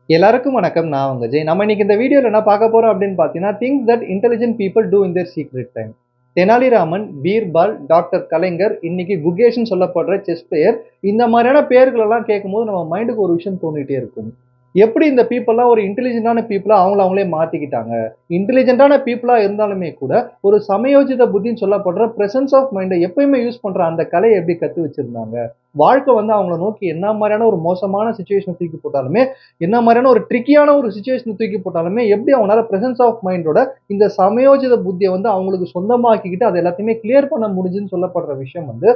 எல்லாருக்கும் வணக்கம். நான் உங்க ஜெய். நம்ம இன்னைக்கு இந்த வீடியோல என்ன பார்க்க போறோம் அப்படின்னு பார்த்தீங்கன்னா, things that intelligent people do in their secret time. Tenaliraman, Birbal, doctor Kalaignar, இன்னைக்கு குகேஷ்ன்னு சொல்லப்படுற செஸ் பிளேயர். இந்த மாதிரியான பெயர்கள் எல்லாம் கேட்கும்போது நம்ம மைண்டுக்கு ஒரு விஷயம் தோணிட்டே இருக்கும். எப்படி இந்த பீப்பிள்லாம் ஒரு இன்டெலிஜென்ட்டான பீப்பிளா அவங்கள அவங்களே மாத்திக்கிட்டாங்க. இன்டெலிஜென்ட்டான பீப்பிளா இருந்தாலுமே கூட, ஒரு சமயோஜித புத்தின்னு சொல்லப்படுற பிரசன்ஸ் ஆஃப் மைண்ட எப்பயுமே யூஸ் பண்ற அந்த கலைய எப்படி கத்து வச்சிருந்தாங்க. வாழ்க்கை வந்து அவங்கள நோக்கி என்ன மாரியான ஒரு மோசமான சிச்சுவேஷன தூக்கி போட்டாலுமே, என்ன மாரியான ஒரு ட்ரிக்கியான ஒரு சிச்சுவேஷன தூக்கி போட்டாலுமே, எப்படி அவங்களால பிரசன்ஸ் ஆஃப் மைண்டோட இந்த சமயோஜித புத்திய வந்து அவங்களுக்கு சொந்தமாக்கிக்கிட்டு, அது எல்லாத்தையுமே கிளியர் பண்ண முடிஞ்சுன்னு சொல்லப்படுற விஷயம் வந்து,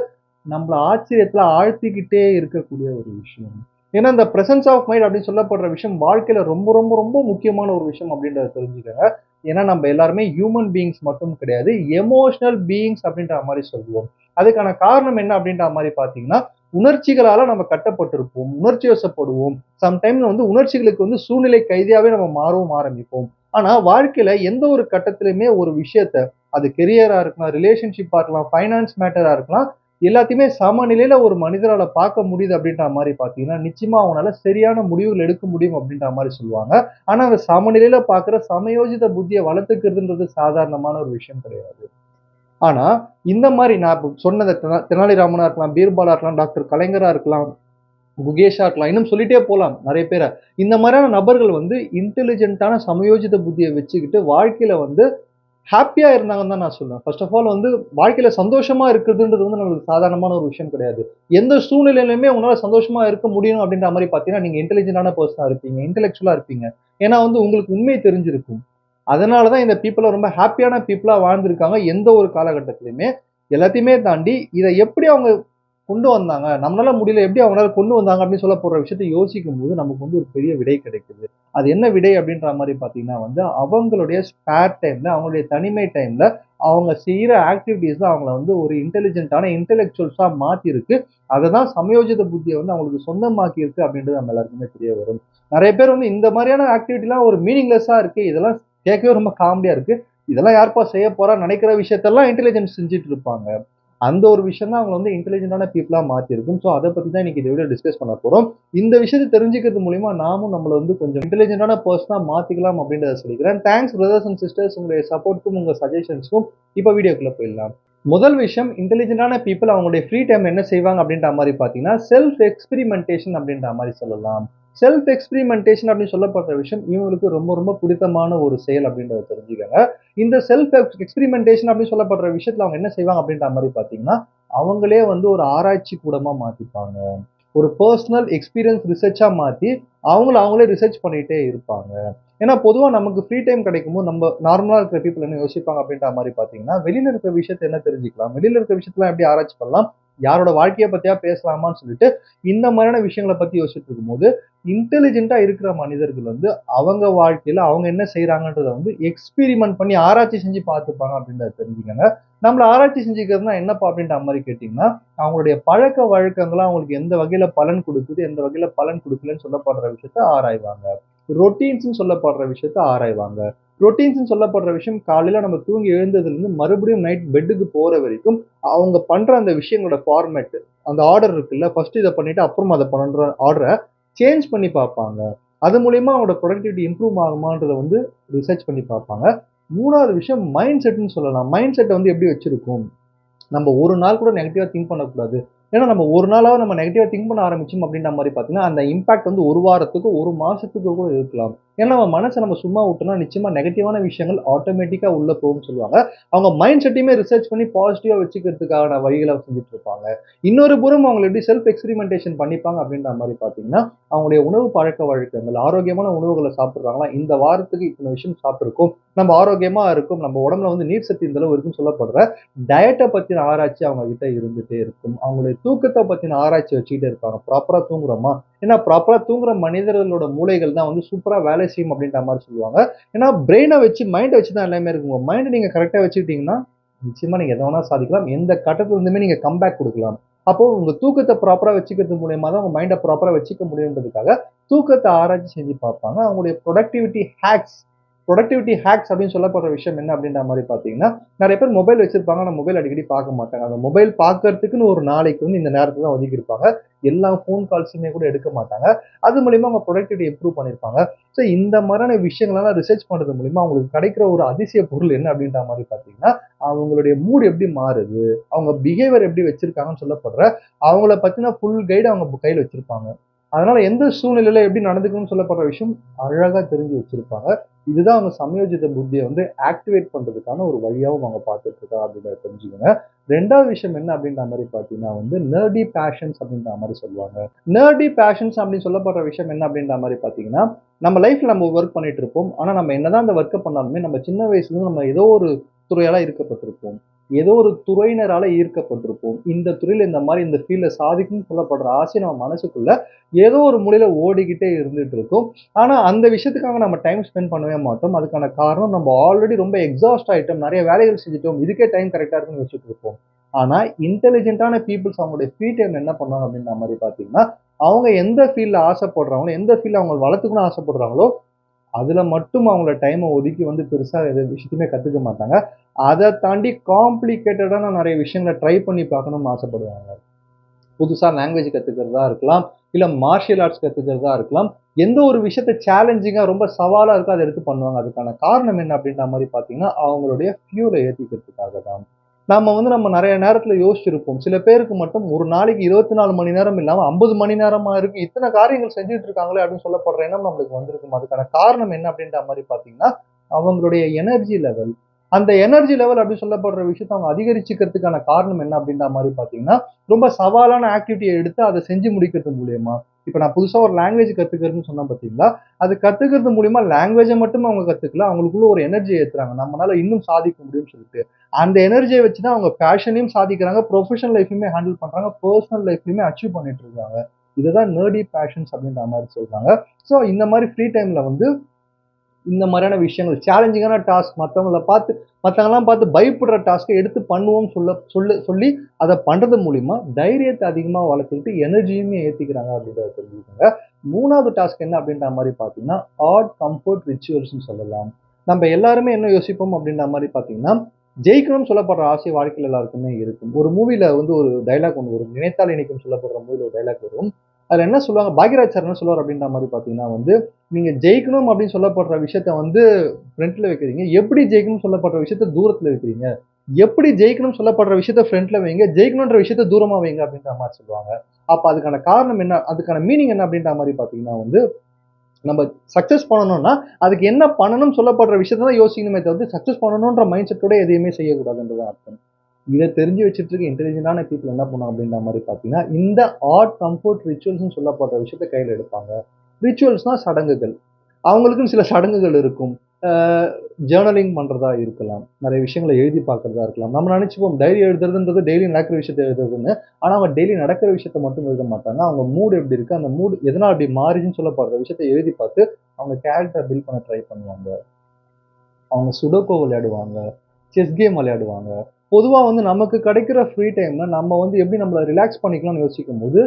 நம்மள ஆச்சரியத்துல ஆழ்த்திக்கிட்டே இருக்கக்கூடிய ஒரு விஷயம். ஏன்னா, இந்த பிரசன்ஸ் ஆஃப் மைண்ட் அப்படின்னு சொல்லப்படுற விஷயம் வாழ்க்கையில ரொம்ப, ரொம்ப, ரொம்ப முக்கியமான ஒரு விஷயம் அப்படின்றத தெரிஞ்சுக்கங்க. ஏன்னா, நம்ம எல்லாருமே ஹியூமன் பீயிங்ஸ் மட்டும் கிடையாது. எமோஷனல் பீயிங்ஸ் அப்படின்ற மாரி சொல்லுவோம். அதுக்கான காரணம் என்ன அப்படின்ற மாரி பார்த்தீங்கன்னா, உணர்ச்சிகளால நம்ம கட்டப்பட்டிருப்போம். உணர்ச்சி வசப்படுவோம். சம்டைம்ஸ் வந்து உணர்ச்சிகளுக்கு வந்து சூழ்நிலை கைதியாவே நம்ம மாறவும் ஆரம்பிப்போம். ஆனா, வாழ்க்கையில எந்த ஒரு கட்டத்திலயுமே ஒரு விஷயத்த அது கெரியரா இருக்கலாம், ரிலேஷன்ஷிப்பா இருக்கலாம், ஃபைனான்ஸ் மேட்டரா இருக்கலாம். எல்லாத்தையுமே சமநிலையில ஒரு மனிதரால பார்க்க முடியுது அப்படின்ற மாரி பார்த்தீங்கன்னா, நிச்சயமா அவங்களால சரியான முடிவுகள் எடுக்க முடியும் அப்படின்ற மாரி சொல்லுவாங்க. ஆனா, அந்த சமநிலையில பார்க்குற சமயோஜித புத்திய வளர்த்துக்கிறதுன்றது சாதாரணமான ஒரு விஷயம் கிடையாது. ஆனா, இந்த மாரி நான் இப்ப சொன்னத தெனாலிராமனா இருக்கலாம், பீர்பாலா இருக்கலாம், டாக்டர் கலைஞரா இருக்கலாம், குகேஷா இருக்கலாம். இன்னும் சொல்லிட்டே போலாம் நெறைய பேர. இந்த மாரியான நபர்கள் வந்து இன்டெலிஜென்ட்டான சமயோஜித புத்திய வச்சுக்கிட்டு வாழ்க்கையில வந்து ஹேப்பியா இருந்தாங்கன்னு தான் நான் சொல்லுவேன். ஃபர்ஸ்ட் ஆஃப் ஆல் வந்து வாழ்க்கையில சந்தோஷமா இருக்கிறதுன்றது வந்து நம்மளுக்கு சாதாரணமான ஒரு விஷயம் கிடையாது. எந்த சூழ்நிலையிலுமே உங்களால சந்தோஷமா இருக்க முடியும் அப்படின்ற மாரி பார்த்தீங்கன்னா, நீங்க இன்டெலிஜென்ட்டான பெர்சனா இருப்பீங்க. இன்டெலக்சுவலா இருப்பீங்க. ஏன்னா வந்து உங்களுக்கு உண்மை தெரிஞ்சிருக்கும். அதனால தான் இந்த பீப்பிள்லாம் ரொம்ப ஹேப்பியான பீப்பிளா வாழ்ந்திருக்காங்க. எந்த ஒரு காலகட்டத்திலயுமே. எல்லாத்தையுமே தாண்டி இத எப்படி அவங்க கொண்டு வந்தாங்க? நம்மளால முடியல எப்படி அவங்களால கொண்டு வந்தாங்க அப்படின்னு சொல்லப்படுற விஷயத்த யோசிக்கும்போது, நமக்கு வந்து ஒரு பெரிய விடை கிடைக்குது. அது என்ன விடை அப்படின்ற மாரி பார்த்தீங்கன்னா வந்து, அவங்களுடைய ஸ்பேர் டைம்ல, அவங்களுடைய தனிமை டைம்ல, அவங்க செய்ற ஆக்டிவிட்டீஸ் தான் அவங்கள வந்து ஒரு இன்டெலிஜென்ட்டான இன்டெலக்சுவல்ஸா மாத்திருக்கு. அததான் சமயோஜித புத்திய வந்து அவங்களுக்கு சொந்தமாக்கியிருக்கு அப்படின்றது நம்ம எல்லாருக்குமே தெரிய வரும். நெறைய பேர் வந்து இந்த மாரியான ஆக்டிவிட்டிலாம் ஒரு மீனிங்லெஸ்ஸா இருக்கு. இதெல்லாம் கேட்கவே ரொம்ப காமெடியா இருக்கு. இதெல்லாம் யார்ப்பா செய்ய போறா? நெனைக்கிற விஷயத்தெல்லாம் இன்டெலிஜென்ஸ் செஞ்சுட்டு இருப்பாங்க. அந்த ஒரு விஷயம் தான் அவங்கள வந்து இன்டெலிஜென்ட்டான பீப்பிளா மாத்தியிருக்கும். ஸோ அத பத்தி தான் இன்னைக்கு இந்த வீடியோல டிஸ்கஸ் பண்ண போறோம். இந்த விஷயத்த தெரிஞ்சுக்கிறது மூலியமா நாமும் நம்மள வந்து கொஞ்சம் இன்டெலிஜென்ட்டான பெர்சனா மாத்திக்கலாம் அப்படின்றத சொல்லிக்கிறேன். தேங்க்ஸ் பிரதர்ஸ் அண்ட் சிஸ்டர்ஸ் உங்களுடைய சப்போர்ட்க்கும், உங்க சஜஷன்ஸ்க்கும். இப்ப வீடியோக்குள்ள போயிடலாம். முதல் விஷயம் இன்டெலிஜென்ட்டான பீப்பிள் அவங்களுடைய ஃப்ரீ டைம்ல என்ன செய்வாங்க அப்படின்ற மாரி பார்த்தீங்கன்னா, செல்ஃப் எக்ஸ்பெரிமென்டேஷன் அப்படின்ற மாரி சொல்லலாம். செல்ஃப் எக்ஸ்பெரிமென்டேஷன் அப்படின்னு சொல்லப்படுற விஷயம் இவங்களுக்கு ரொம்ப ரொம்ப பிடித்தமான ஒரு செயல் அப்படின்றத தெரிஞ்சுக்கங்க. இந்த செல்ஃப் எக்ஸ்பெரிமென்டேஷன் அப்படின்னு சொல்லப்படுற விஷயத்துல அவங்க என்ன செய்வாங்க அப்படின்ற மாரி பார்த்தீங்கன்னா, அவங்களே வந்து ஒரு ஆராய்ச்சி கூடமா மாத்திப்பாங்க. ஒரு பெர்சனல் எக்ஸ்பீரியன்ஸ் ரிசர்ச்சா மாத்தி, அவங்கள அவங்களே ரிசர்ச் பண்ணிட்டே இருப்பாங்க. ஏன்னா பொதுவா நமக்கு ஃப்ரீ டைம் கிடைக்கும்போது, நம்ம நார்மலா இருக்கிற பீப்பிள் என்ன யோசிப்பாங்க அப்படின்ற மாரி பார்த்தீங்கன்னா, வெளியில இருக்கிற விஷயத்த என்ன தெரிஞ்சுக்கலாம்? வெளியில இருக்கிற விஷயத்தலாம் எப்படி ஆராய்ச்சி பண்ணலாம்? யாரோட வாழ்க்கைய பத்தியா பேசலாமான்னு சொல்லிட்டு, இந்த மாதிரியான விஷயங்கள பத்தி யோசிச்சுட்டு இருக்கும்போது, இன்டெலிஜென்ட்டா இருக்கிற மனிதர்கள் வந்து அவங்க வாழ்க்கையில அவங்க என்ன செய்றாங்கன்றத வந்து எக்ஸ்பெரிமென்ட் பண்ணி ஆராய்ச்சி செஞ்சு பார்த்துப்பாங்க அப்படின்றத தெரிஞ்சுக்கங்க. நம்மள ஆராய்ச்சி செஞ்சுக்கிறதுனா என்னப்பா அப்படின்ற மாரி கேட்டீங்கன்னா, அவங்களுடைய பழக்கவழக்கங்கள் அவங்களுக்கு எந்த வகையில பலன் குடுக்குது, எந்த வகையில பலன் குடுக்கலன்னு சொல்லப்படுற விஷயத்த ஆராய்வாங்க. ரொட்டீன்ஸ்ன்னு சொல்லப்படுற விஷயத்த ஆராய்வாங்க. ரொட்டீன்ஸ்ன்னு சொல்லப்படுற விஷயம் காலையில நம்ம தூங்கி எழுந்ததுலருந்து மறுபடியும் நைட் பெட்டுக்கு போற வரைக்கும், அவங்க பண்ற அந்த விஷயங்களோட ஃபார்மேட் அந்த ஆர்டர் இருக்குல்ல, ஃபர்ஸ்ட் இத பண்ணிட்டு அப்புறமா அத பண்ற ஆர்டர சேஞ்ச் பண்ணி பார்ப்பாங்க. அது மூலியமா அவங்களோட புரொடக்டிவிட்டி இம்ப்ரூவ் ஆகுமான்றத வந்து ரிசர்ச் பண்ணி பார்ப்பாங்க. 3வது விஷயம் மைண்ட் செட்ன்னு சொல்லலாம். மைண்ட் செட்ட வந்து எப்படி வச்சிருக்கும்? நம்ம ஒரு நாள் கூட நெகட்டிவா திங்க் பண்ணக்கூடாது. ஏன்னா நம்ம ஒரு நாளாவது நம்ம நெகட்டிவா திங்க் பண்ண ஆரம்பிச்சோம் அப்படின்ற மாரி பார்த்தீங்கன்னா, அந்த இம்பாக்ட் வந்து 1 வாரத்துக்கு, 1 மாசத்துக்கு கூட இருக்கலாம். ஏன்னா நம்ம மனச நம்ம சும்மா விட்டோம்னா நிச்சயமா நெகட்டிவான விஷயங்கள் ஆட்டோமேட்டிக்கா உள்ள போகும்னு சொல்லுவாங்க. அவங்க மைண்ட் செட்டையுமே ரிசர்ச் பண்ணி பாசிட்டிவா வச்சுக்கிறதுக்கான வழிகள செஞ்சுட்டு இருப்பாங்க. இன்னொரு புறம் அவங்க எப்படி செல்ஃப் எக்ஸ்பெரிமென்டேஷன் பண்ணிப்பாங்க அப்படின்ற மாரி பார்த்தீங்கன்னா, அவங்களுடைய உணவு பழக்கவழக்கங்கள், ஆரோக்கியமான உணவுகள சாப்பிடுறாங்களா? இந்த வாரத்துக்கு இத்தன விஷயம் சாப்பிட்டுருக்கோம். நம்ம ஆரோக்கியமா இருக்கோம். நம்ம உடம்புல வந்து நீர் சத்து இந்த அளவு இருக்குன்னு சொல்லப்படுற டயட்ட பத்தின ஆராய்ச்சி அவங்க கிட்ட இருந்துட்டே இருக்கும். அவங்களுடைய தூக்கத்த பத்தின ஆராய்ச்சி வச்சுக்கிட்டே இருப்பாங்க. ப்ராப்பரா தூங்குறோமா? ஏன்னா ப்ராப்பரா தூங்குற மனிதர்களோட மூளைகள் தான் வந்து சூப்பரா வேலை செய்யும் அப்படின்ற மாரி சொல்லுவாங்க. ஏன்னா பிரெயின வச்சு மைண்ட வச்சு தான் எல்லாமே இருக்கு. உங்க மைண்ட நீங்க கரெக்ட்டா வச்சுக்கிட்டீங்கன்னா, நிச்சயமா நீங்க எத வேணா சாதிக்கலாம். எந்த கட்டத்துல இருந்துமே நீங்க கம்பேக் குடுக்கலாம். அப்போ உங்க தூக்கத்த ப்ராப்பரா வச்சுக்கிறது மூலியமா தான் உங்க மைண்ட ப்ராப்பரா வச்சுக்க முடியுன்றதுக்காக, தூக்கத்த ஆராய்ச்சி செஞ்சு பார்ப்பாங்க. அவங்களுடைய புரொடக்டிவிட்டி ஹேக்ஸ் ப்ரொடக்டிவிட்டி ஹேக்ஸ் அப்படின்னு சொல்லப்படுற விஷயம் என்ன அப்படின்ற மாதிரி பார்த்தீங்கன்னா, நிறைய பேர் மொபைல் வச்சிருப்பாங்க. ஆனா மொபைல் அடிக்கடி பார்க்க மாட்டாங்க. அந்த மொபைல் பார்க்கறதுக்குன்னு ஒரு நாளைக்கு வந்து இந்த நேரத்துல தான் ஒதுக்கியிருப்பாங்க. எல்லா ஃபோன் கால்ஸுமே கூட எடுக்க மாட்டாங்க. அது மூலியமா அவங்க ப்ரொடக்டிவிட்டி இம்ப்ரூவ் பண்ணியிருப்பாங்க. ஸோ இந்த மாதிரியான விஷயங்களெல்லாம் ரிசர்ச் பண்றது மூலியமா அவங்களுக்கு கிடைக்கிற ஒரு அதிசய பொருள் என்ன அப்படின்ற மாரி பார்த்தீங்கன்னா, அவங்களுடைய மூட் எப்படி மாறுது, அவங்க பிஹேவியர் எப்படி வச்சிருக்காங்கன்னு சொல்லப்படுற அவங்கள பத்தின ஃபுல் கைடு அவங்க கையில வச்சிருப்பாங்க. அதனால எந்த சூழ்நிலையில எப்படி நடந்துக்கணும்னு சொல்லப்படுற விஷயம் அழகா தெரிஞ்சு வச்சிருப்பாங்க. இதுதான் அவங்க சமயோஜித புத்திய வந்து ஆக்டிவேட் பண்றதுக்கான ஒரு வழியாவும் அவங்க பார்த்துட்டு இருக்காங்க அப்படின்றத தெரிஞ்சுக்கங்க. 2வது விஷயம் என்ன அப்படின்ற மாரி பார்த்தீங்கன்னா வந்து, நெர்டி பேஷன்ஸ் அப்படின்ற மாரி சொல்லுவாங்க. நெர்டி பேஷன்ஸ் அப்படின்னு சொல்லப்படுற விஷயம் என்ன அப்படின்ற மாரி பார்த்தீங்கன்னா, நம்ம லைஃப்ல நம்ம வொர்க் பண்ணிட்டு இருப்போம். ஆனா நம்ம என்னதான் அந்த வொர்க்க பண்ணாலுமே, நம்ம சின்ன வயசுல இருந்து நம்ம ஏதோ ஒரு துறையால ஈர்க்கப்பட்டிருப்போம். ஏதோ ஒரு துறையினரால ஈர்க்கப்பட்டிருப்போம். இந்த துறையில இந்த மாரி இந்த ஃபீல்ட்ல சாதிக்கணும்னு சொல்லப்படுற ஆசை நம்ம மனசுக்குள்ள ஏதோ ஒரு மூலையில ஓடிக்கிட்டே இருந்துட்டு இருக்கும். ஆனா அந்த விஷயத்துக்காக நம்ம டைம் ஸ்பெண்ட் பண்ணவே மாட்டோம். அதுக்கான காரணம் நம்ம ஆல்ரெடி ரொம்ப எக்ஸாஸ்ட் ஆயிட்டோம். நெறைய வேலைகள் செஞ்சுட்டோம். இதுக்கே டைம் கரெக்ட்டா இருக்குன்னு யோசிச்சுட்டு இருப்போம். ஆனா இன்டெலிஜென்ட்டான பீப்பிள்ஸ் அவங்களுடைய ஃப்ரீ டைம்ல என்ன பண்ணுவாங்க அப்படின்ற மாரி பார்த்தீங்கன்னா, அவங்க எந்த ஃபீல்ட்ல ஆசைப்படுறாங்களோ, எந்த ஃபீல்ட்ல அவங்க வளர்த்துக்கணும்னு ஆசைப்படுறாங்களோ, அதுல மட்டும் அவங்களோட டைம ஒதுக்கி வந்து பெருசா எந்த விஷயத்தையுமே கத்துக்க மாட்டாங்க. அத தாண்டி காம்ப்ளிகேட்டடான நெறைய விஷயங்கள ட்ரை பண்ணி பார்க்கணும்னு ஆசைப்படுவாங்க. புதுசா லாங்குவேஜ் கத்துக்கிறதா இருக்கலாம், இல்ல மார்ஷியல் ஆர்ட்ஸ் கத்துக்கிறதா இருக்கலாம். எந்த ஒரு விஷயத்த சேலஞ்சிங்கா ரொம்ப சவாலா இருக்கோ அத எடுத்து பண்ணுவாங்க. அதுக்கான காரணம் என்ன அப்படின்ற மாரி பார்த்தீங்கன்னா, அவங்களுடைய ஃபியூல ஏத்திக்கிறதுக்காக தான். நாம வந்து நம்ம நெறைய நேரத்துல யோசிச்சிருப்போம். சில பேருக்கு மட்டும் ஒரு நாளைக்கு 24 மணி நேரம் இல்லாம 50 மணி நேரமா இருக்கு. இத்தன காரியங்கள் செஞ்சுட்டு இருக்காங்களே அப்படின்னு சொல்லப்படுற எண்ணம் நம்மளுக்கு வந்திருக்கும். அதுக்கான காரணம் என்ன அப்படின்ற மாரி பார்த்தீங்கன்னா, அவங்களுடைய எனர்ஜி லெவல். அந்த எனர்ஜி லெவல் அப்படின்னு சொல்லப்படுற விஷயத்த அவங்க அதிகரிச்சுக்கிறதுக்கான காரணம் என்ன அப்படின்ற மாரி பார்த்தீங்கன்னா, ரொம்ப சவாலான ஆக்டிவிட்டிய எடுத்து அத செஞ்சு முடிக்கிறது மூலியமா. இப்ப நான் புதுசா ஒரு லாங்குவேஜ் கத்துக்கிறதுன்னு சொன்னேன் பார்த்தீங்களா? அது கத்துக்கிறது மூலியமா லாங்குவேஜ மட்டும் அவங்க கத்துக்கல. அவங்களுக்குள்ள ஒரு எனர்ஜிய ஏத்துறாங்க. நம்மனால இன்னும் சாதிக்க முடியும்னு சொல்லிட்டு. அந்த எனர்ஜிய வச்சு தான் அவங்க பேஷனையும் சாதிக்கிறாங்க. ப்ரொஃபஷனல் லைஃபயுமே ஹேண்டில் பண்றாங்க. பெர்சனல் லைஃப்லயுமே அச்சீவ் பண்ணிட்டு இருக்காங்க. இதுதான் நெர்டி பேஷன்ஸ் அப்படின்ற மாரி சொல்றாங்க. ஸோ இந்த மாரி ஃப்ரீ டைம்ல வந்து இந்த மாதிரியான விஷயங்கள் சேலஞ்சிங்கான டாஸ்க் மத்தவங்கலாம் பார்த்து பயப்படுற டாஸ்க்க எடுத்து பண்ணுவோம்னு சொல்லி அத பண்றது மூலியமா தைரியத்த அதிகமா வளர்த்துக்கிட்டு எனர்ஜியுமே ஏத்திக்கிறாங்க அப்படின்றத தெரிஞ்சுக்கோங்க. 3வது டாஸ்க் என்ன அப்படின்ற மாரி பார்த்தீங்கன்னா, ஆட் கம்ஃபோர்ட் ரிச்சுவல்ஸ்ன்னு சொல்லலாம். நம்ம எல்லாருமே என்ன யோசிப்போம் அப்படின்ற மாரி பார்த்தீங்கன்னா, ஜெயிக்கணும்னு சொல்லப்படுற ஆசை வாழ்க்கையில எல்லாருக்குமே இருக்கும். ஒரு மூவில வந்து ஒரு டயலாக் ஒண்ணு வரும். நினைத்தால் இனிக்கும் சொல்லப்படுற மூவில ஒரு டயலாக் வரும். அதுல என்ன சொல்லுவாங்க, பாக்யராஜ் சார் என்ன சொல்லுவாரு அப்படின்ற மாரி பார்த்தீங்கன்னா வந்து, நீங்க ஜெயிக்கணும் அப்படின்னு சொல்லப்படுற விஷயத்த வந்து ஃப்ரண்ட்ல வைக்கிறீங்க. எப்படி ஜெயிக்கணும்னு சொல்லப்படுற விஷயத்த தூரத்துல வைக்கிறீங்க. எப்படி ஜெயிக்கணும்னு சொல்லப்படுற விஷயத்த ஃப்ரண்ட்ல வைங்க. ஜெயிக்கணும்ன்ற விஷயத்த தூரமா வைங்க அப்படின்ற மாரி சொல்லுவாங்க. அப்ப அதுக்கான காரணம் என்ன? அதுக்கான மீனிங் என்ன அப்படின்ற மாரி பார்த்தீங்கன்னா வந்து, நம்ம சக்சஸ் பண்ணணும்னா, அதுக்கு என்ன பண்ணணும்னு சொல்லப்படுற விஷயத்த தான் யோசிக்கணுமே தவிர்த்து, சக்சஸ் பண்ணணும்ன்ற மைண்ட் செட்டோட எதையுமே செய்யக்கூடாதுன்றது தான் அர்த்தம். இத தெரிஞ்சு வச்சுட்டு இருக்க இன்டெலிஜென்ட்டான பீப்பிள் என்ன பண்ணுவாங்க அப்படின்ற மாரி பார்த்தீங்கன்னா, இந்த ஆட் கம்ஃபோர்ட் ரிச்சுவல்ஸ்ன்னு சொல்லப்படுற விஷயத்த கையில எடுப்பாங்க. ரிச்சுவல்ஸ்னா சடங்குகள். அவங்களுக்குன்னு சில சடங்குகள் இருக்கும். அ ஜர்னலிங் பண்றதா இருக்கலாம். நெறைய விஷயங்கள எழுதி பார்க்கிறதா இருக்கலாம். நம்ம நெனச்சுப்போம் டைரி எழுதுறதுன்றது டெய்லி நடக்கிற விஷயத்த எழுதுறதுன்னு. ஆனா, அவங்க டெய்லி நடக்கிற விஷயத்த மட்டும் எழுத மாட்டாங்க. அவங்க மூட் எப்படி இருக்கு, அந்த மூட் எதனால அப்படி மாறுச்சுன்னு சொல்லப்படுற விஷயத்த எழுதி பார்த்து, அவங்க கேரக்டர பில்ட் பண்ண ட்ரை பண்ணுவாங்க. அவங்க சுடோகோ விளையாடுவாங்க. செஸ் கேம் விளையாடுவாங்க. பொதுவா வந்து நமக்கு கிடைக்கிற ஃப்ரீ டைம்ல நம்ம வந்து எப்படி நம்மள ரிலாக்ஸ் பண்ணிக்கலாம்னு யோசிக்கும்போது,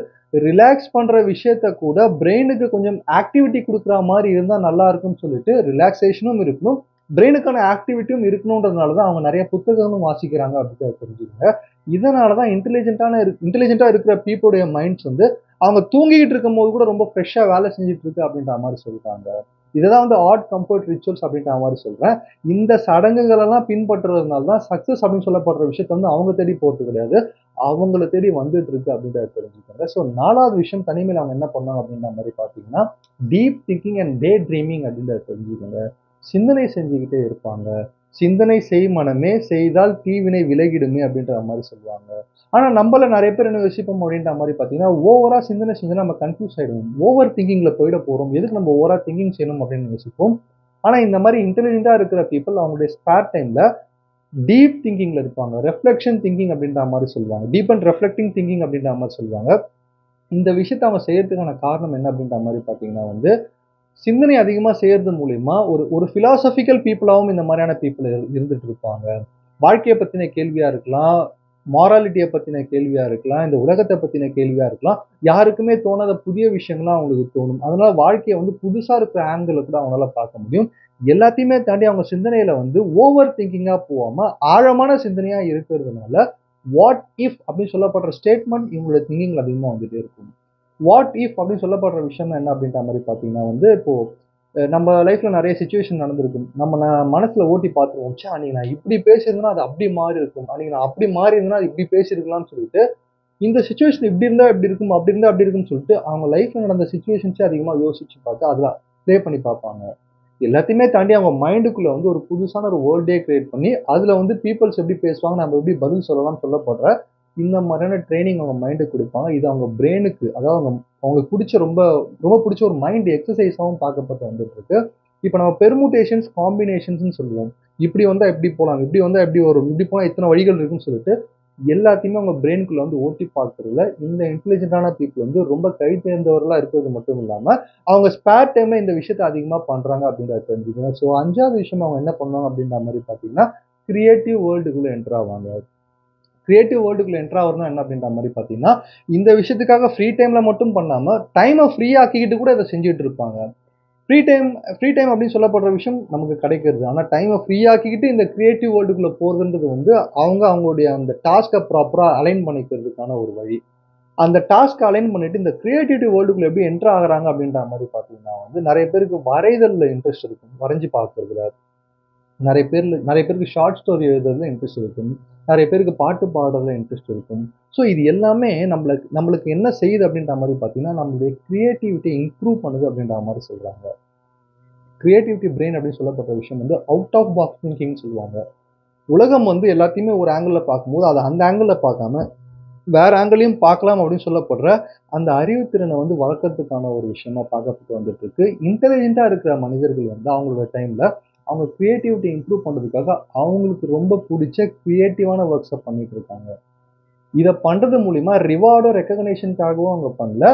ரிலாக்ஸ் பண்ற விஷயத்த கூட பிரெயினுக்கு கொஞ்சம் ஆக்டிவிட்டி குடுக்குற மாரி இருந்தா நல்லா இருக்கும்னு சொல்லிட்டு, ரிலாக்சேஷனும் இருக்கணும். பிரெயினுக்கான ஆக்டிவிட்டியும் இருக்கணும்ன்றதுனால தான் அவங்க நெறைய புத்தகங்களும் வாசிக்கிறாங்க அப்படின்றத தெரிஞ்சுக்கங்க. இதனால தான் இன்டெலிஜென்ட்டா இருக்கிற பீப்பிளுடைய மைண்ட்ஸ் வந்து, அவங்க தூங்கிக்கிட்டு இருக்கும்போது கூட ரொம்ப ஃப்ரெஷ்ஷா வேலை செஞ்சுட்டு இருக்கு அப்படின்ற மாரி சொல்றாங்க. இத தான் வந்து ஆட் கம்ஃபோர்ட் ரிச்சுவல்ஸ் அப்படின்ற மாரி சொல்றேன். இந்த சடங்குகள் எல்லாம் பின்பற்றுறதுனால தான் சக்சஸ் அப்படின்னு சொல்லப்படுற விஷயத்த வந்து அவங்க தேடி போறது கிடையாது. அவங்கள தேடி வந்துட்டு இருக்கு அப்படின்றத தெரிஞ்சுக்கோங்க. ஸோ 4வது விஷயம் தனிமையில அவங்க என்ன பண்ணாங்க அப்படின்ற மாரி பார்த்தீங்கன்னா, deep thinking and day dreaming அப்படின்றத தெரிஞ்சுக்கோங்க. சிந்தனை செஞ்சுக்கிட்டே இருப்பாங்க. "சிந்தனை செய் மனமே செய்தால் தீவினை விலகிடுமே" அப்படின்ற மாரி சொல்லுவாங்க. ஆனா நம்பள நெறைய பேர் என்ன யோசிப்போம் அப்படின்ற மாரி பார்த்தீங்கன்னா, ஓவரா சிந்தனை செஞ்சா நம்ம கன்ஃப்யூஸ் ஆயிடுவோம். ஓவர் திங்கிங்ல போயிட போறோம். எதுக்கு நம்ம ஓவரா திங்கிங் செய்யணும் அப்படின்னு யோசிப்போம். ஆனா இந்த மாரி இன்டெலிஜென்ட்டா இருக்கிற பீப்பிள் அவங்களுடைய ஸ்பேர் டைம்ல டீப் திங்கிங்ல இருப்பாங்க. ரெஃப்ளெக்ஷன் திங்கிங் அப்படின்ற மாரி சொல்லுவாங்க. டீப் அண்ட் ரெஃப்ளெக்டிங் திங்கிங் அப்படின்ற மாரி சொல்லுவாங்க. இந்த விஷயத்த அவங்க செய்யறதுக்கான காரணம் என்ன அப்படின்ற மாரி பார்த்தீங்கன்னா வந்து, சிந்தனை அதிகமா செய்யறது மூலியமா ஒரு ஒரு பிலாசபிக்கல் பீப்பிளாவும் இந்த மாரியான பீப்பிள் இருந்துட்டு இருப்பாங்க. வாழ்க்கைய பத்தின கேள்வியா இருக்கலாம். மாராலிட்டியை பத்தின கேள்வியா இருக்கலாம், இந்த உலகத்தை பத்தின கேள்வியா இருக்கலாம். யாருக்குமே தோணாத புதிய விஷயங்கள்லாம் அவங்களுக்கு தோணும். அதனால வாழ்க்கைய வந்து புதுசா இருக்கிற ஆங்கிள்ல கூட அவங்களால பார்க்க முடியும். எல்லாத்தையுமே தாண்டி அவங்க சிந்தனையில வந்து ஓவர் திங்கிங்கா போகாம, ஆழமான சிந்தனையா இருக்கிறதுனால, வாட் இஃப் அப்படின்னு சொல்லப்படுற ஸ்டேட்மெண்ட் இவங்களோட திங்கிங்ல அதிகமா வந்துட்டே இருக்கும். வாட் இஃப் அப்படின்னு சொல்லப்படுற விஷயம் என்ன அப்படின்ற மாரி பார்த்தீங்கன்னா வந்து, இப்போ நம்ம லைஃப்ல நெறைய சிச்சுவேஷன் நடந்திருக்கும். நம்ம மனசுல ஓட்டி பார்த்துருவோம். ச்சே! அன்னைக்கு நான் இப்படி பேசியிருந்தேன்னா, அது அப்படி மாறியிருக்கும். அன்னைக்கு நான் அப்படி மாறியிருந்தேன்னா, அது இப்படி பேசியிருக்கலாம்னு சொல்லிட்டு, இந்த சிச்சுவேஷன் இப்படி இருந்தா இப்படி இருக்கும், அப்படி இருந்தா அப்படி இருக்கும்னு சொல்லிட்டு, அவங்க லைஃப்ல நடந்த சிச்சுவேஷன்ஸே அதிகமா யோசிச்சு பார்த்து, அதுல ப்ளே பண்ணி பார்ப்பாங்க. எல்லாத்தையுமே தாண்டி அவங்க மைண்டுக்குள்ள வந்து ஒரு புதுசான ஒரு வேர்ல்டே கிரியேட் பண்ணி, அதுல வந்து பீப்பிள்ஸ் எப்படி பேசுவாங்க, நம்ம எப்படி பதில் சொல்லலாம்னு சொல்லப்படுற, இந்த மாதிரியான ட்ரெய்னிங் அவங்க மைண்டுக்கு குடுப்பாங்க. இது அவங்க பிரெயினுக்கு அதாவது அவங்களுக்கு புடிச்ச ரொம்ப ரொம்ப புடிச்ச ஒரு மைண்ட் எக்ஸர்சைஸாவும் பார்க்கப்பட்டு வந்துட்டு இருக்கு. இப்ப நம்ம பெர்முடேஷன்ஸ், காம்பினேஷன்ஸ்ன்னு சொல்லுவோம். இப்படி வந்தா இப்படி போலாம், இப்படி வந்தா எப்படி வரும், இப்படி போனா இத்தன வழிகள் இருக்குன்னு சொல்லிட்டு, எல்லாத்தையுமே அவங்க பிரெயின்குள்ள வந்து ஓட்டி பார்க்கிறதுல, இந்த இன்டெலிஜென்ட்டான பீப்பிள் வந்து ரொம்ப கை தேர்ந்தவர்களா இருக்கிறது மட்டும் இல்லாம, அவங்க ஸ்பேர் டைம்ல இந்த விஷயத்த அதிகமா பண்றாங்க அப்படின்றத தெரிஞ்சுக்கணும். ஸோ 5வது விஷயம் அவங்க என்ன பண்ணுவாங்க அப்படின்ற மாரி பார்த்தீங்கன்னா, கிரியேட்டிவ் வேர்ல்டுக்குள்ள என்டர் ஆவாங்க. கிரியேட்டிவ் வேர்ல்டுக்குள்ள என்டர் ஆவறதுன்னா என்ன அப்படின்ற மாரி பார்த்தீங்கன்னா, இந்த விஷயத்துக்காக ஃப்ரீ டைம்ல மட்டும் பண்ணாம, டைம ஃப்ரீ ஆக்கிக்கிட்டு கூட இத செஞ்சுட்டு இருப்பாங்க. ஃப்ரீ டைம் ஃப்ரீ டைம் அப்படின்னு சொல்லப்படுற விஷயம் நமக்கு கிடைக்கிறது. ஆனா டைம ஃப்ரீ ஆக்கிக்கிட்டு இந்த கிரியேட்டிவ் வேர்ல்டுக்குள்ள போறதுன்றது வந்து, அவங்களுடைய அந்த டாஸ்க்க ப்ராப்பரா அலைன் பண்ணிக்கிறதுக்கான ஒரு வழி. அந்த டாஸ்க்க அலைன் பண்ணிட்டு இந்த கிரியேட்டிவிட்டி வேர்ல்டுக்குள்ள எப்படி என்டர் ஆகுறாங்க அப்படின்ற மாரி பார்த்தீங்கன்னா வந்து, நெறைய பேருக்கு வரைதல்ல இன்ட்ரெஸ்ட் இருக்கும். வரைஞ்சு பார்க்கறதுல. நெறைய பேருக்கு ஷார்ட் ஸ்டோரி எழுதுறதுல இன்ட்ரெஸ்ட் இருக்கும். நெறைய பேருக்கு பாட்டு பாடுறதுல இன்ட்ரெஸ்ட் இருக்கும். ஸோ இது எல்லாமே நம்மளுக்கு என்ன செய்யுது அப்படின்ற மாரி பார்த்தீங்கன்னா, நம்மளுடைய கிரியேட்டிவிட்டிய இம்ப்ரூவ் பண்ணுது அப்படின்ற மாரி சொல்றாங்க. கிரியேட்டிவிட்டி பிரெயின் அப்படின்னு சொல்லப்பட்ட விஷயம் வந்து அவுட் ஆஃப் பாக்ஸ் திங்கிங்ன்னு சொல்லுவாங்க. உலகம் வந்து எல்லாத்தையுமே ஒரு ஆங்கிள்ல பார்க்கும்போது, அத அந்த ஆங்கிள்ல பார்க்காம, வேற ஆங்கில்லயும் பார்க்கலாம் அப்படின்னு சொல்லப்படுற, அந்த அறிவுத்திறன வந்து வளர்க்கறதுக்கான ஒரு விஷயமா பார்க்கப்பட்டு வந்துட்டு இருக்கு. இன்டெலிஜென்ட்டா இருக்கிற மனிதர்கள் வந்து அவங்களோட டைம்ல, அவங்க கிரியேட்டிவிட்டி இம்ப்ரூவ் பண்றதுக்காக, அவங்களுக்கு ரொம்ப புடிச்ச கிரியேட்டிவான வொர்க்ஸ பண்ணிட்டு இருக்காங்க. இத பண்றது மூலியமா ரிவார்டோ, ரெகக்னிஷன்க்காகவும் அவங்க பண்ணல.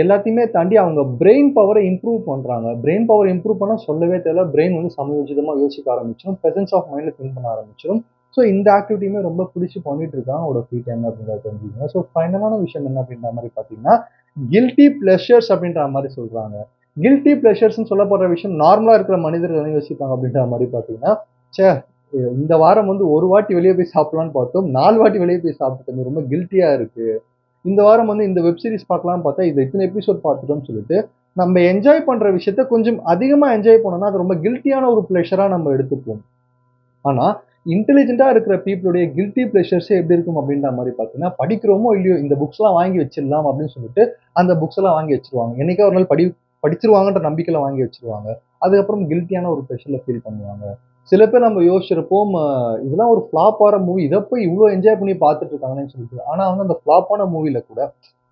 எல்லாத்தையுமே தாண்டி அவங்க பிரெயின் பவர இம்ப்ரூவ் பண்றாங்க. பிரெயின் பவர் இம்ப்ரூவ் பண்ணா சொல்லவே தேவையில்ல. பிரெயின் வந்து சமயோஜிதமா யோசிக்க ஆரம்பிச்சுரும். பிரசன்ஸ் ஆஃப் மைண்ட்ல திங்க் பண்ண ஆரம்பிச்சுரும். ஸோ இந்த ஆக்டிவிட்டியுமே ரொம்ப புடிச்சு பண்ணிட்டு இருக்காங்க அவங்களோட ஃப்ரீ டைம்ல அப்படின்றத தெரிஞ்சுக்கங்க. ஸோ ஃபைனலான விஷயம் என்ன அப்படின்ற மாரி பார்த்தீங்கன்னா, கில்டி பிளஷர்ஸ் அப்படின்ற மாரி சொல்றாங்க. கில்டி பிளஷர்ஸ்ன்னு சொல்லப்படுற விஷயம் நார்மலா இருக்கிற மனிதர்கள் என்ன யோசிப்பாங்க அப்படின்ற மாரி பார்த்தீங்கன்னா, ச்சே! இந்த வாரம் வந்து 1 வாட்டி வெளிய போய் சாப்பிடலான்னு பார்த்தோம். 4 வாட்டி வெளிய போய் சாப்பிட்டுட்டோமே ரொம்ப கில்ட்டியா இருக்கு. இந்த வாரம் வந்து இந்த வெப் சீரிஸ் பார்க்கலாம்னு பார்த்தா, இது இத்தன எபிசோட் பார்த்துட்டோம்னு சொல்லிட்டு, நம்ம என்ஜாய் பண்ற விஷயத்த கொஞ்சம் அதிகமா என்ஜாய் பண்ணோம்னா, அது ரொம்ப கில்ட்டியான ஒரு பிளஷரா நம்ம எடுத்துப்போம். ஆனா, இன்டெலிஜென்ட்டா இருக்கிற பீப்பிளுடைய கில்டி பிளஷர்ஸே எப்படி இருக்கும் அப்படின்ற மாரி பார்த்தீங்கன்னா, படிக்கிறோமோ இல்லையோ இந்த புக்ஸ்லாம் வாங்கி வச்சிடலாம் அப்படின்னு சொல்லிட்டு, அந்த புக்ஸ் எல்லாம் வாங்கி வச்சுருவாங்க. என்னைக்கோ ஒரு நாள் படிச்சிருவாங்கன்ற நம்பிக்கையில வாங்கி வச்சுருவாங்க. அதுக்கப்புறம் கில்ட்டியான ஒரு ப்ரெஷர்ல ஃபீல் பண்ணுவாங்க. சில பேர் நம்ம யோசிச்சிருப்போம், இதெல்லாம் ஒரு ஃப்ளாப் ஆற மூவி. இத போய் இவ்ளோ என்ஜாய் பண்ணி பார்த்துட்டு இருக்காங்களேன்னு சொல்லிட்டு. ஆனா வந்து அந்த ஃப்ளாப்பான மூவில கூட,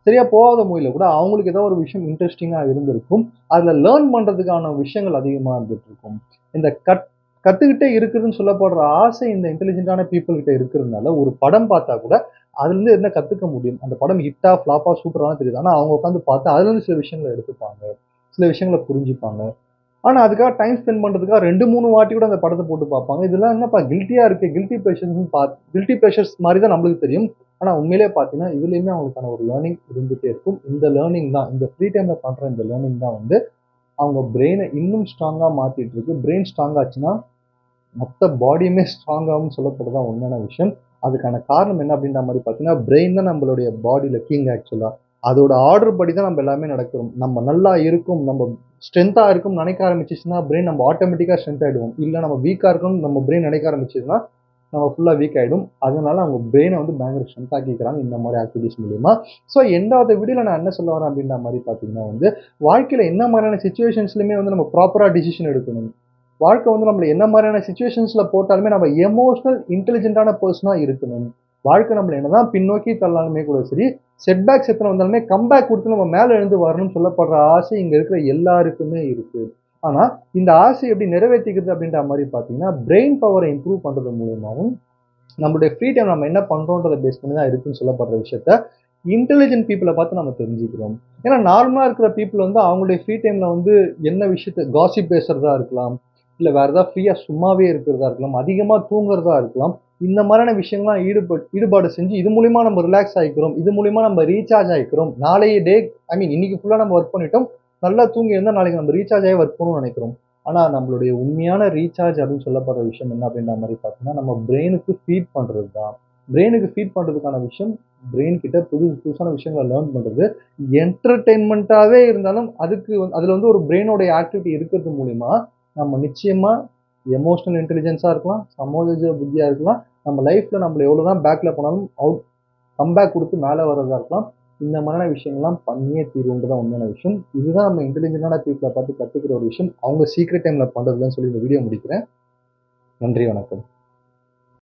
சரியா போகாத மூவில கூட அவங்களுக்கு ஏதோ ஒரு விஷயம் இன்ட்ரஸ்டிங்கா இருந்திருக்கும். அதுல லேர்ன் பண்றதுக்கான விஷயங்கள் அதிகமா இருந்துட்டு இருக்கும். இந்த கத்துக்கிட்டே இருக்குதுன்னு சொல்லப்படுற ஆசை இந்த இன்டெலிஜென்ட்டான பீப்பிள் கிட்ட இருக்கிறதுனால, ஒரு படம் பார்த்தா கூட, அதுலருந்து என்ன கத்துக்க முடியும்? அந்த படம் ஹிட்டா, ஃப்ளாப்பா, சூப்பரான்னு தெரியுது. ஆனா அவங்க உட்கார்ந்து பார்த்தா, அதுலருந்து சில விஷயங்கள எடுத்துப்பாங்க. சில விஷயங்கள புரிஞ்சுப்பாங்க. ஆனா அதுக்காக டைம் ஸ்பெண்ட் பண்றதுக்காக 2, 3 வாட்டி கூட அந்த படத்த போட்டு பார்ப்பாங்க. இதெல்லாம் என்னப்பா கில்ட்டியா இருக்கே! கில்ட்டி பிளஷர்ஸ் மாரி தான் நம்மளுக்கு தெரியும். ஆனா உண்மையிலேயே பார்த்தீங்கன்னா, இதுலயுமே அவங்களுக்கான ஒரு லேர்னிங் இருந்துட்டே இருக்கும். இந்த லேர்னிங் தான் இந்த ஃப்ரீ டைம்ல பண்ற இந்த லேர்னிங் தான் வந்து, அவங்க பிரெயின இன்னும் ஸ்ட்ராங்கா மாத்திட்டு இருக்கு. பிரெயின் ஸ்ட்ராங் ஆச்சுன்னா, மொத்த பாடியுமே ஸ்ட்ராங் ஆகும்னு சொல்லப்படுறது தான் உண்மையான விஷயம். அதுக்கான காரணம் என்ன அப்படின்ற மாரி பார்த்தீங்கன்னா, பிரெயின் தான் நம்மளுடைய பாடியில கிங் ஆக்சுவலா. அதோட ஆர்டர் படி தான் நம்ம எல்லாமே நடக்கிறோம். நம்ம நல்லா இருக்கும், நம்ம ஸ்ட்ரென்த்தா இருக்கும்னு நினைக்க ஆரம்பிச்சுச்சுன்னா, பிரெயின் நம்ம ஆட்டோமேட்டிக்கா ஸ்ட்ரென்த் ஆயிடுவோம். இல்ல நம்ம வீக்கா இருக்கணும்னு நம்ம பிரெயின் நினைக்க ஆரம்பிச்சதுன்னா, நம்ம ஃபுல்லா வீக் ஆயிடும். அதனால அவங்க பிரெயின வந்து பயங்கர ஸ்ட்ரென்த் ஆக்கிக்கிறாங்க இந்த மாரி ஆக்டிவிட்டீஸ் மூலியமா. ஸோ எண்ட் ஆஃப் த வீடியோல நான் என்ன சொல்ல வரேன் அப்படின்ற மாரி பார்த்தீங்கன்னா வந்து, வாழ்க்கையில என்ன மாரியான சிச்சுவேஷன்ஸ்லயுமே வந்து நம்ம ப்ராப்பரா டிசிஷன் எடுக்கணும். வாழ்க்கை வந்து நம்மள என்ன மாரியான சிச்சுவேஷன்ஸ்ல போட்டாலுமே நம்ம எமோஷனல் இன்டெலிஜென்ட்டான பெர்சனா இருக்கணும். வாழ்க்கை நம்மள என்னதான் பின்னோக்கி தள்ளாலுமே கூட சரி, செட்பேக்ஸ் எத்தன வந்தாலுமே கம்பேக் குடுத்து நம்ம மேல எழுந்து வரணும்னு சொல்லப்படுற ஆசை இங்க இருக்கிற எல்லாருக்குமே இருக்கு. ஆனா, இந்த ஆசைய எப்படி நிறைவேத்திக்கிறது அப்படின்ற மாரி பார்த்தீங்கன்னா, பிரெயின் பவர இம்ப்ரூவ் பண்றது மூலியமாவும், நம்மளுடைய ஃப்ரீ டைம் நம்ம என்ன பண்றோம்ன்றத பேஸ் பண்ணி தான் இருக்குன்னு சொல்லப்படுற விஷயத்த, இன்டெலிஜென்ட் பீப்பிள பார்த்து நம்ம தெரிஞ்சுக்கிறோம். ஏன்னா நார்மலா இருக்கிற பீப்பிள் வந்து அவங்களுடைய ஃப்ரீ டைம்ல வந்து என்ன விஷயத்த காசிப் பேசுறதா இருக்கலாம். இல்ல வேற ஏதாவது ஃப்ரீயா சும்மாவே இருக்கிறதா இருக்கலாம், அதிகமா தூங்குறதா இருக்கலாம். இந்த மாதிரியான விஷயங்கள்லாம் ஈடுபாடு செஞ்சு இது மூலியமா நம்ம ரிலாக்ஸ் ஆயிக்கிறோம். இது மூலியமா நம்ம ரீசார்ஜ் ஆயிக்கிறோம். நாளைய டே இன்னைக்கு ஃபுல்லா நம்ம வொர்க் பண்ணிட்டோம். நல்லா தூங்கி இருந்தா நாளைக்கு நம்ம ரீசார்ஜ் ஆயி வொர்க் பண்ணணும்னு நெனைக்கிறோம். ஆனா நம்மளுடைய உண்மையான ரீசார்ஜ் அப்படின்னு சொல்லப்படுற விஷயம் என்ன அப்படின்ற மாரி பார்த்தீங்கன்னா, நம்ம பிரெயினுக்கு ஃபீட் பண்றது தான். பிரெயினுக்கு ஃபீட் பண்றதுக்கான விஷயம், பிரெயின் கிட்ட புதுசான விஷயங்கள லேர்ன் பண்றது. என்டர்டெயின்மென்ட்டாவே இருந்தாலும் அதுல வந்து ஒரு பிரெயினோட ஆக்டிவிட்டி இருக்கிறது மூலியமா, நம்ம நிச்சயமா எமோஷனல் இன்டெலிஜென்ஸா இருக்கலாம், சமூக புத்தியா இருக்கலாம். நம்ம லைஃப்ல நம்மள எவ்வளவுதான் பேக்ல போனாலும் கம்பேக் குடுத்து மேல வர்றதா இருக்கலாம். இந்த மாதிரியான விஷயங்கள்லாம் பண்ணியே தீருவோம்ன்றது தான் உண்மையான விஷயம். இதுதான் நம்ம இன்டெலிஜென்ட்டான பீப்பிள பார்த்து கத்துக்கிற ஒரு விஷயம். அவங்க சீக்ரெட் டைம்ல பண்றதுலன்னு சொல்லி இந்த வீடியோ முடிக்கிறேன். நன்றி, வணக்கம்.